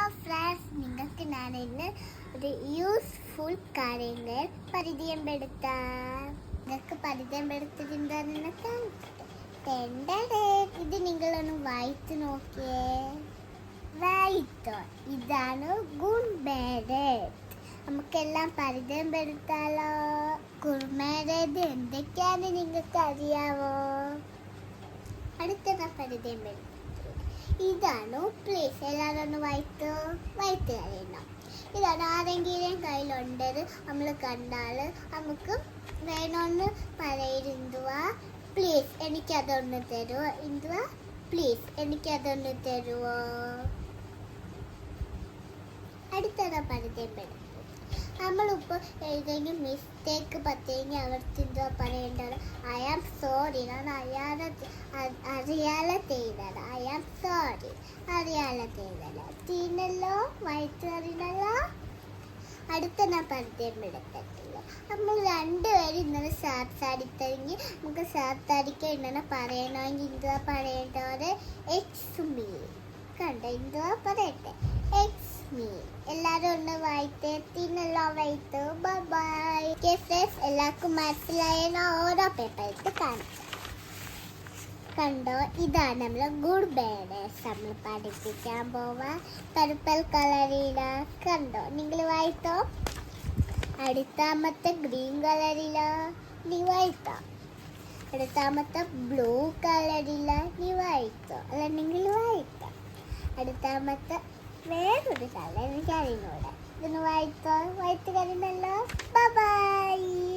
Friends, നിങ്ങൾക്ക് ഞാൻ ഇന്ന് ഒരു യൂസ്ഫുൾ കാര്യങ്ങൾ പരിചയപ്പെടുത്താം. നിങ്ങൾക്ക് പരിചയപ്പെടുത്തിട്ടുണ്ടെന്ന് കാണിക്കട്ടെ. ഇത് നിങ്ങളൊന്ന് വായിച്ചു നോക്കിയേ. വായിത്തോ, ഇതാണ് ഗുഡ് മേരേജ്. നമുക്കെല്ലാം പരിചയപ്പെടുത്താലോ. ഗുഡ് മേരേജ് എന്തൊക്കെയാണ് നിങ്ങൾക്ക് അറിയാവോ? അടുത്ത പരിചയപ്പെടുത്തും. ഇതാണ് പ്ലീസ്. എല്ലാവരും ഒന്ന് വായിത്ത് കഴിയണം. ഇതാണ് ആരെങ്കിലും കയ്യിലുണ്ടത് നമ്മൾ കണ്ടാൽ നമുക്ക് വേണമെന്ന് പറയുക. പ്ലീസ് എനിക്കതൊന്ന് തരുമോ? എന്തുവാ? പ്ലീസ് എനിക്കതൊന്ന് തരുമോ? അടുത്തത് പരിചയപ്പെടുത്തും. നമ്മളിപ്പോൾ ഏതെങ്കിലും മിസ്റ്റേക്ക് പറ്റിയെങ്കിൽ അവർക്ക് എന്താ പറയേണ്ടത്? I am sorry. ഞാൻ അറിയാതെ ചെയ്തത്. I am sorry. അറിയാതെ ചെയ്തത്. തീനല്ലോ വയറ്റ് അറിയണല്ലോ. അടുത്ത ഞാൻ പരിചയപ്പെടുത്തില്ല. നമ്മൾ രണ്ടുപേരും ഇന്നലെ സംസാരിച്ചെങ്കിൽ നമുക്ക് സംസാരിക്കാൻ ഇങ്ങനെ പറയണമെങ്കിൽ എന്തുവാ പറയേണ്ടത്? X me. കണ്ടോ? എന്തുവാ പറയട്ടെ? X me. എല്ലാവരും ഒന്ന് വായിത്തേ. തിന്നല്ലോ വായിത്തു. ബൈ. എല്ലാവർക്കും മനസ്സിലായ ഓരോ പേപ്പർ എടുത്ത് കാണിച്ചു. കണ്ടോ? ഇതാണ് നമ്മൾ ഗുഡ് മേരേജ് നമ്മൾ പഠിപ്പിക്കാൻ പോവാ. പർപ്പിൾ കളറില. കണ്ടോ? നിങ്ങൾ വായിത്തോ. അടുത്താമത്തെ ഗ്രീൻ കളറില. നീ വായിത്തോ. അടുത്താമത്തെ ബ്ലൂ കളറില. നീ വായിത്തോ. അല്ല നിങ്ങൾ വായിത്തോ. അടുത്താമത്തെ വേറൊരു കളർ എനിക്ക് അറിയുന്നൂടെ. ഇതൊന്ന് വായിത്തോ. വായിത്ത് കഴിഞ്ഞല്ലോ. ബൈ.